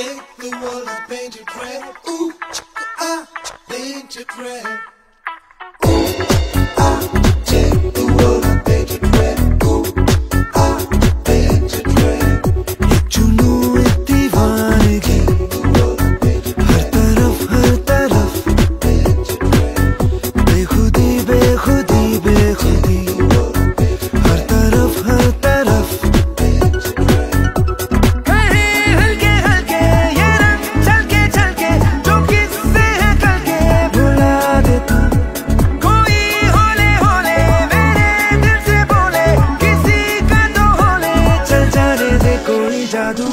Take the world, I paint it red. Ooh, I paint it red. Ooh, I take the world, I paint it red. Ooh, I paint it red. एक जुनून एक दीवानगी हर तरफ बेखुदी बेखुदी बेखुदी हर तरफ कहीं हल्के हल्के ये रंग छलके छलके जो किससे है कल के भुला दे तू कोई होले होले मेरे दिल से बोले किसी का तो होले चल जाने दे कोई जादू